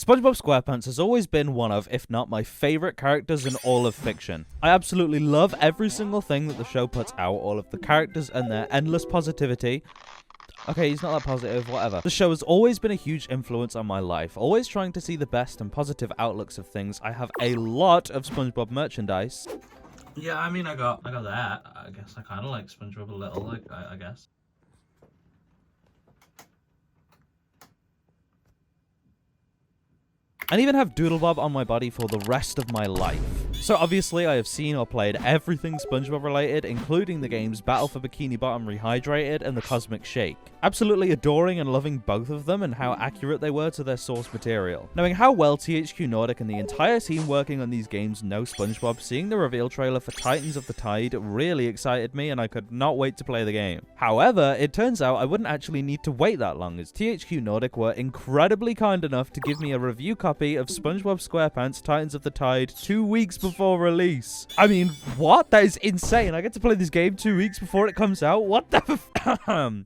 SpongeBob SquarePants has always been one of, if not my favorite characters in all of fiction. I absolutely love every single thing that the show puts out, all of the characters and their endless positivity. Okay, he's not that positive, whatever. The show has always been a huge influence on my life, always trying to see the best and positive outlooks of things. I have a lot of SpongeBob merchandise. Yeah, I mean, I got that. I guess I kind of like SpongeBob a little, like, I guess. And even have Doodlebob on my body for the rest of my life. So obviously I have seen or played everything SpongeBob related, including the games Battle for Bikini Bottom Rehydrated and the Cosmic Shake. Absolutely adoring and loving both of them and how accurate they were to their source material. Knowing how well THQNordic and the entire team working on these games know SpongeBob, seeing the reveal trailer for Titans of the Tide really excited me and I could not wait to play the game. However, it turns out I wouldn't actually need to wait that long, as THQNordic were incredibly kind enough to give me a review copy of SpongeBob SquarePants Titans of the Tide 2 weeks before release. I mean, what? That is insane. I get to play this game 2 weeks before it comes out? What the f-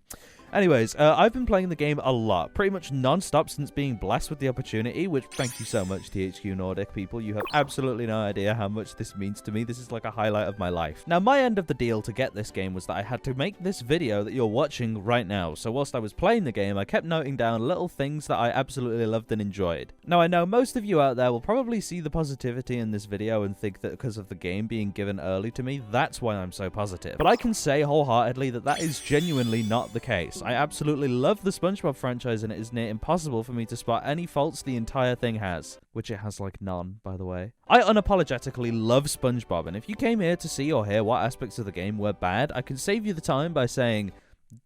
Anyways, I've been playing the game a lot, pretty much non-stop since being blessed with the opportunity, which thank you so much, THQNordic people. You have absolutely no idea how much this means to me. This is like a highlight of my life. Now, my end of the deal to get this game was that I had to make this video that you're watching right now. So whilst I was playing the game, I kept noting down little things that I absolutely loved and enjoyed. Now, I know most of you out there will probably see the positivity in this video and think that because of the game being given early to me, that's why I'm so positive. But I can say wholeheartedly that that is genuinely not the case. I absolutely love the SpongeBob franchise and it is near impossible for me to spot any faults the entire thing has. Which it has like none, by the way. I unapologetically love SpongeBob, and if you came here to see or hear what aspects of the game were bad, I can save you the time by saying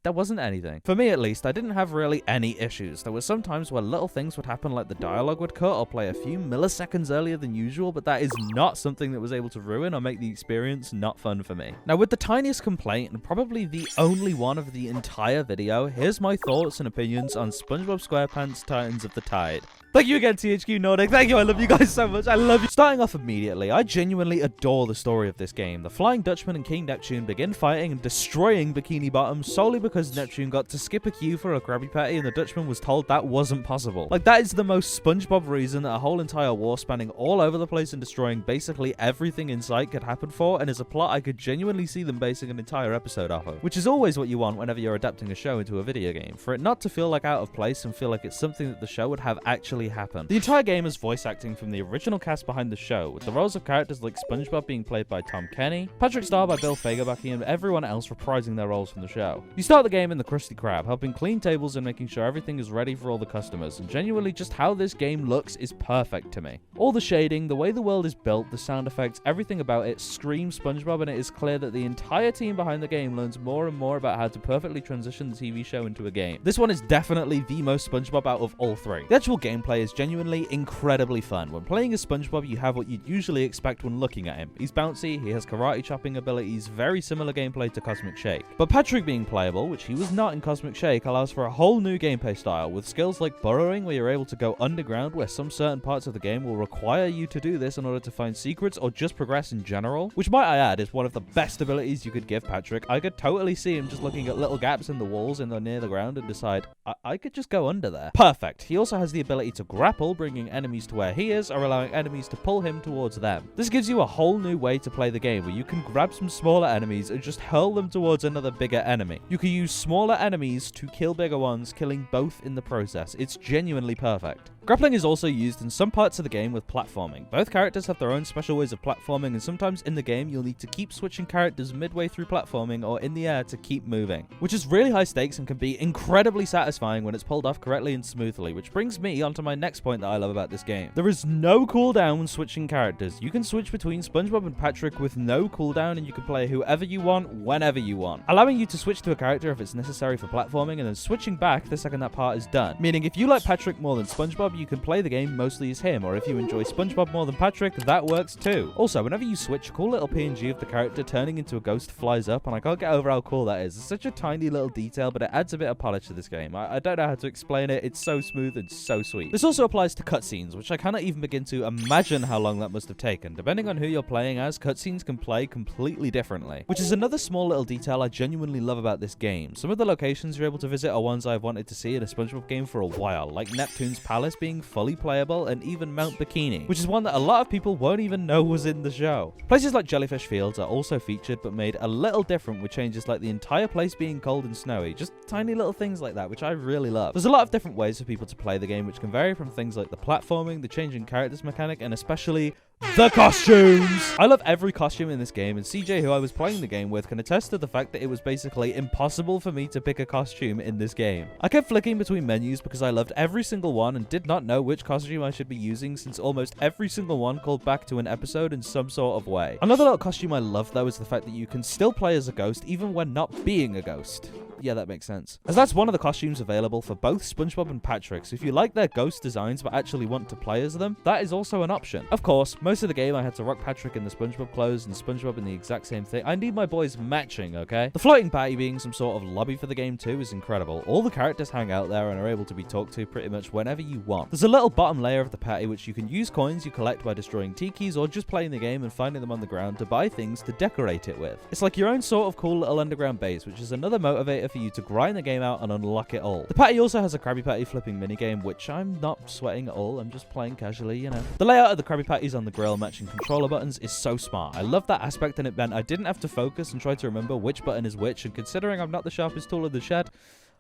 there wasn't anything. For me at least, I didn't have really any issues. There were some times where little things would happen, like the dialogue would cut or play a few milliseconds earlier than usual, but that is not something that was able to ruin or make the experience not fun for me. Now, with the tiniest complaint, and probably the only one of the entire video, here's my thoughts and opinions on SpongeBob SquarePants Titans of the Tide. Thank you again, THQNordic. Thank you. I love you guys so much. I love you. Starting off immediately, I genuinely adore the story of this game. The Flying Dutchman and King Neptune begin fighting and destroying Bikini Bottom solely because Neptune got to skip a queue for a Krabby Patty and the Dutchman was told that wasn't possible. Like, that is the most SpongeBob reason that a whole entire war spanning all over the place and destroying basically everything in sight could happen for, and is a plot I could genuinely see them basing an entire episode off of. Which is always what you want whenever you're adapting a show into a video game, for it not to feel like out of place and feel like it's something that the show would have actually happen. The entire game is voice acting from the original cast behind the show, with the roles of characters like SpongeBob being played by Tom Kenny, Patrick Star by Bill Fagerbakke, and everyone else reprising their roles from the show. You start the game in the Krusty Krab, helping clean tables and making sure everything is ready for all the customers, and genuinely just how this game looks is perfect to me. All the shading, the way the world is built, the sound effects, everything about it screams SpongeBob, and it is clear that the entire team behind the game learns more and more about how to perfectly transition the TV show into a game. This one is definitely the most SpongeBob out of all three. The actual gameplay is genuinely incredibly fun. When playing as SpongeBob, you have what you'd usually expect when looking at him. He's bouncy, he has karate chopping abilities, very similar gameplay to Cosmic Shake. But Patrick being playable, which he was not in Cosmic Shake, allows for a whole new gameplay style, with skills like burrowing, where you're able to go underground, where some certain parts of the game will require you to do this in order to find secrets or just progress in general, which might I add is one of the best abilities you could give Patrick. I could totally see him just looking at little gaps in the walls and near the ground and decide, I could just go under there. Perfect. He also has the ability to grapple, bringing enemies to where he is or allowing enemies to pull him towards them. This gives you a whole new way to play the game, where you can grab some smaller enemies and just hurl them towards another bigger enemy. You can use smaller enemies to kill bigger ones, killing both in the process. It's genuinely perfect. Grappling is also used in some parts of the game with platforming. Both characters have their own special ways of platforming, and sometimes in the game you'll need to keep switching characters midway through platforming or in the air to keep moving, which is really high stakes and can be incredibly satisfying when it's pulled off correctly and smoothly, which brings me onto my next point that I love about this game. There is no cooldown when switching characters. You can switch between SpongeBob and Patrick with no cooldown, and you can play whoever you want, whenever you want, allowing you to switch to a character if it's necessary for platforming, and then switching back the second that part is done. Meaning if you like Patrick more than SpongeBob, you can play the game mostly as him, or if you enjoy SpongeBob more than Patrick, that works too. Also, whenever you switch, a cool little PNG of the character turning into a ghost flies up, and I can't get over how cool that is. It's such a tiny little detail, but it adds a bit of polish to this game. I don't know how to explain it. It's so smooth and so sweet. This also applies to cutscenes, which I cannot even begin to imagine how long that must have taken. Depending on who you're playing as, cutscenes can play completely differently, which is another small little detail I genuinely love about this game. Some of the locations you're able to visit are ones I've wanted to see in a SpongeBob game for a while, like Neptune's Palace being being fully playable, and even Mount Bikini, which is one that a lot of people won't even know was in the show. Places like Jellyfish Fields are also featured, but made a little different with changes like the entire place being cold and snowy, just tiny little things like that, which I really love. There's a lot of different ways for people to play the game, which can vary from things like the platforming, the changing characters mechanic, and especially the costumes! I love every costume in this game, and CJ, who I was playing the game with, can attest to the fact that it was basically impossible for me to pick a costume in this game. I kept flicking between menus because I loved every single one and did not know which costume I should be using, since almost every single one called back to an episode in some sort of way. Another little costume I love though is the fact that you can still play as a ghost even when not being a ghost. Yeah, that makes sense. As that's one of the costumes available for both SpongeBob and Patrick, so if you like their ghost designs but actually want to play as them, that is also an option. Of course, most of the game I had to rock Patrick in the SpongeBob clothes and SpongeBob in the exact same thing. I need my boys matching, okay? The floating patty being some sort of lobby for the game too is incredible. All the characters hang out there and are able to be talked to pretty much whenever you want. There's a little bottom layer of the patty which you can use coins you collect by destroying tikis or just playing the game and finding them on the ground to buy things to decorate it with. It's like your own sort of cool little underground base, which is another motivator for you to grind the game out and unlock it all. The patty also has a Krabby Patty flipping minigame, which I'm not sweating at all. I'm just playing casually, you know. The layout of the Krabby Patties on the grill matching controller buttons is so smart. I love that aspect, and it meant I didn't have to focus and try to remember which button is which, and considering I'm not the sharpest tool in the shed,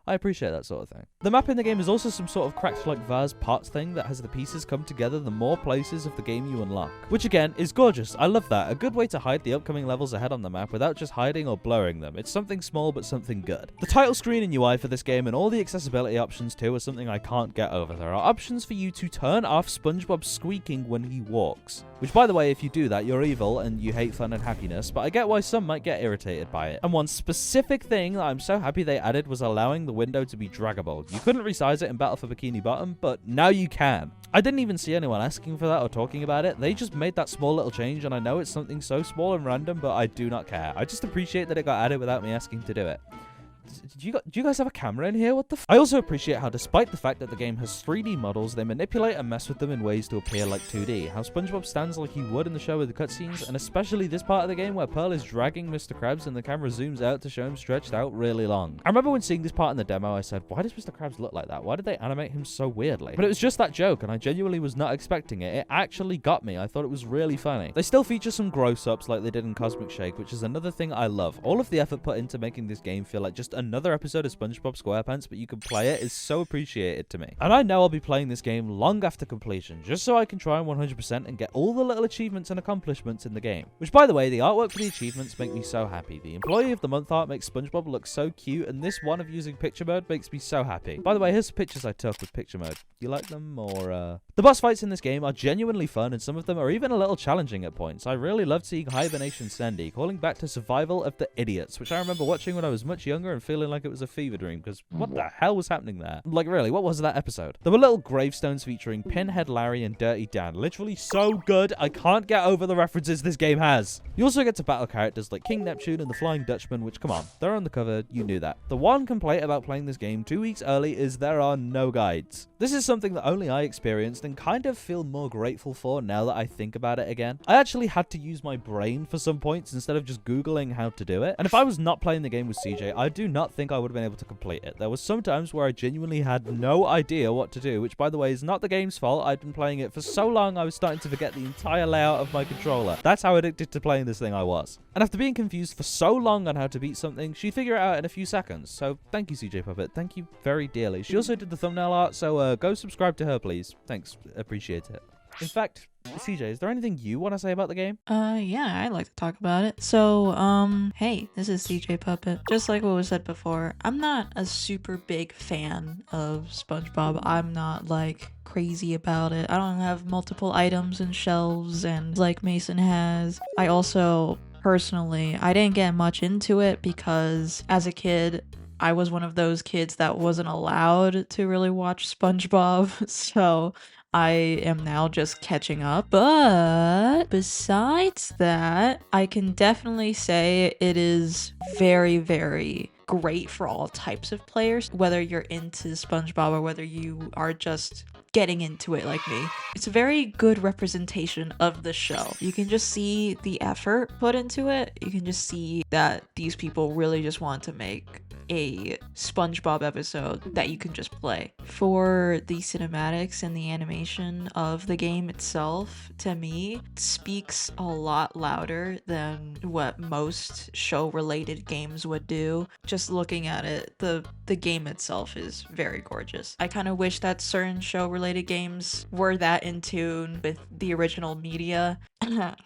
I appreciate that sort of thing. The map in the game is also some sort of cracked like vase pot thing that has the pieces come together the more places of the game you unlock, which again is gorgeous. I love that. A good way to hide the upcoming levels ahead on the map without just hiding or blurring them. It's something small but something good. The title screen and UI for this game and all the accessibility options too are something I can't get over. There are options for you to turn off SpongeBob squeaking when he walks, which by the way, if you do that, you're evil and you hate fun and happiness, but I get why some might get irritated by it. And one specific thing that I'm so happy they added was allowing the window to be draggable. You couldn't resize it in Battle for Bikini Bottom, but now you can. I didn't even see anyone asking for that or talking about it. They just made that small little change, and I know it's something so small and random, but I do not care. I just appreciate that it got added without me asking to do it. Do you guys have a camera in here? What the f— I also appreciate how, despite the fact that the game has 3D models, they manipulate and mess with them in ways to appear like 2D. How SpongeBob stands like he would in the show with the cutscenes, and especially this part of the game where Pearl is dragging Mr. Krabs and the camera zooms out to show him stretched out really long. I remember when seeing this part in the demo, I said, why does Mr. Krabs look like that? Why did they animate him so weirdly? But it was just that joke, and I genuinely was not expecting it. It actually got me. I thought it was really funny. They still feature some gross-ups like they did in Cosmic Shake, which is another thing I love. All of the effort put into making this game feel like just another episode of SpongeBob SquarePants, but you can play it, is so appreciated to me. And I know I'll be playing this game long after completion, just so I can try and 100% and get all the little achievements and accomplishments in the game. Which, by the way, the artwork for the achievements make me so happy. The Employee of the Month art makes SpongeBob look so cute, and this one of using picture mode makes me so happy. By the way, here's pictures I took with picture mode. You like them, or The boss fights in this game are genuinely fun, and some of them are even a little challenging at points. I really loved seeing Hibernation Sandy, calling back to Survival of the Idiots, which I remember watching when I was much younger and feeling like it was a fever dream, because what the hell was happening there? Like, really, what was that episode? There were little gravestones featuring Pinhead Larry and Dirty Dan. Literally so good, I can't get over the references this game has. You also get to battle characters like King Neptune and the Flying Dutchman, which, come on, they're on the cover, you knew that. The one complaint about playing this game 2 weeks early is there are no guides. This is something that only I experienced and kind of feel more grateful for now that I think about it again. I actually had to use my brain for some points instead of just Googling how to do it. And if I was not playing the game with CJ, I do not think I would have been able to complete it. There was some times where I genuinely had no idea what to do, which by the way is not the game's fault. I'd been playing it for so long I was starting to forget the entire layout of my controller. That's how addicted to playing this thing I was. And after being confused for so long on how to beat something, she'd figure it out in a few seconds. So thank you, CJ Puppet. Thank you very dearly. She also did the thumbnail art, so go subscribe to her, please. Thanks. Appreciate it. In fact, CJ, is there anything you want to say about the game? Yeah, I'd like to talk about it. So, hey, this is CJ Puppet. Just like what was said before, I'm not a super big fan of SpongeBob. I'm not, like, crazy about it. I don't have multiple items and shelves and like Mason has. I also, personally, I didn't get much into it because as a kid, I was one of those kids that wasn't allowed to really watch SpongeBob, so I am now just catching up. But besides that, I can definitely say it is very, very great for all types of players, whether you're into SpongeBob or whether you are just getting into it like me. It's a very good representation of the show. You can just see the effort put into it. You can just see that these people really just want to make a SpongeBob episode that you can just play. For the cinematics and the animation of the game itself, to me, speaks a lot louder than what most show-related games would do. Just looking at it, the game itself is very gorgeous. I kind of wish that certain show-related games were that in tune with the original media.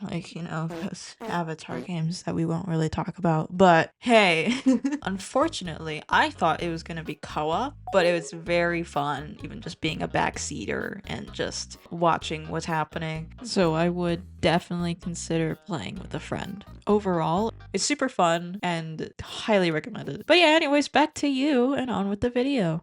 Like, you know, those Avatar games that we won't really talk about. But hey, unfortunately, I thought it was going to be co-op, but it was very fun, even just being a backseater and just watching what's happening. So I would definitely consider playing with a friend. Overall, it's super fun and highly recommended. But yeah, anyways, back to you and on with the video.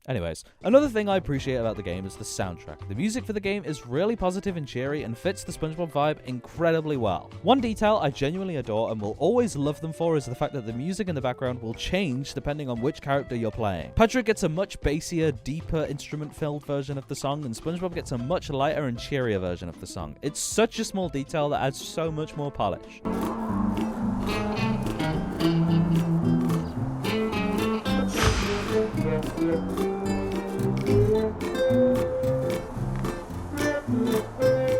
Anyways, another thing I appreciate about the game is the soundtrack. The music for the game is really positive and cheery and fits the SpongeBob vibe incredibly well. One detail I genuinely adore and will always love them for is the fact that the music in the background will change depending on which character you're playing. Patrick gets a much bassier, deeper, instrument-filled version of the song, and SpongeBob gets a much lighter and cheerier version of the song. It's such a small detail that adds so much more polish.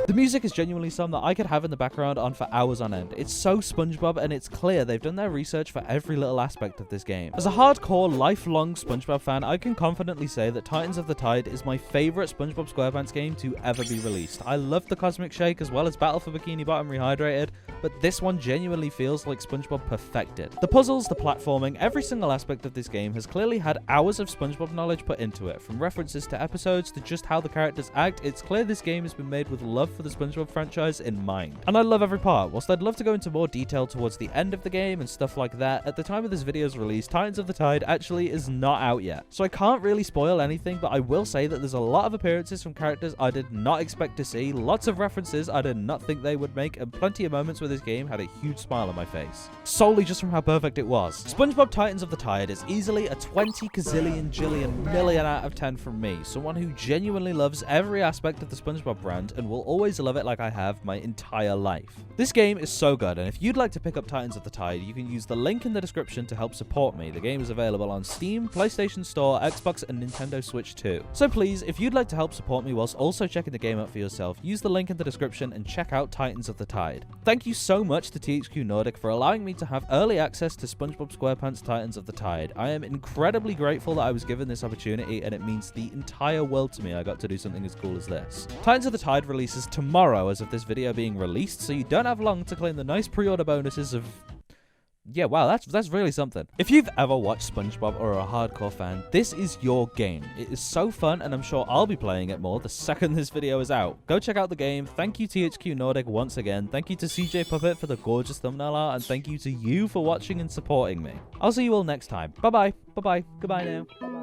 The music is genuinely something that I could have in the background on for hours on end. It's so SpongeBob, and it's clear they've done their research for every little aspect of this game. As a hardcore, lifelong SpongeBob fan, I can confidently say that Titans of the Tide is my favorite SpongeBob SquarePants game to ever be released. I love the Cosmic Shake as well as Battle for Bikini Bottom Rehydrated, but this one genuinely feels like SpongeBob perfected. The puzzles, the platforming, every single aspect of this game has clearly had hours of SpongeBob knowledge put into it. From references to episodes to just how the characters act, it's clear this game has been made with love for the SpongeBob franchise in mind. And I love every part. Whilst I'd love to go into more detail towards the end of the game and stuff like that, at the time of this video's release, Titans of the Tide actually is not out yet. So I can't really spoil anything, but I will say that there's a lot of appearances from characters I did not expect to see, lots of references I did not think they would make, and plenty of moments where this game had a huge smile on my face. Solely just from how perfect it was. SpongeBob Titans of the Tide is easily a 20 gazillion jillion million out of 10 from me, someone who genuinely loves every aspect of the SpongeBob brand and will always love it like I have my entire life. This game is so good, and if you'd like to pick up Titans of the Tide, you can use the link in the description to help support me. The game is available on Steam, PlayStation Store, Xbox, and Nintendo Switch too. So please, if you'd like to help support me whilst also checking the game out for yourself, use the link in the description and check out Titans of the Tide. Thank you so much to THQNordic for allowing me to have early access to SpongeBob SquarePants Titans of the Tide. I am incredibly grateful that I was given this opportunity, and it means the entire world to me I got to do something as cool as this. Titans of the Tide releases tomorrow as of this video being released, so you don't have long to claim the nice pre-order bonuses of... Yeah, wow, that's really something. If you've ever watched SpongeBob or are a hardcore fan, this is your game. It is so fun, and I'm sure I'll be playing it more the second this video is out. Go check out the game. Thank you THQNordic once again. Thank you to CJ Puppet for the gorgeous thumbnail art, and thank you to you for watching and supporting me. I'll see you all next time. Bye-bye. Bye-bye. Goodbye now.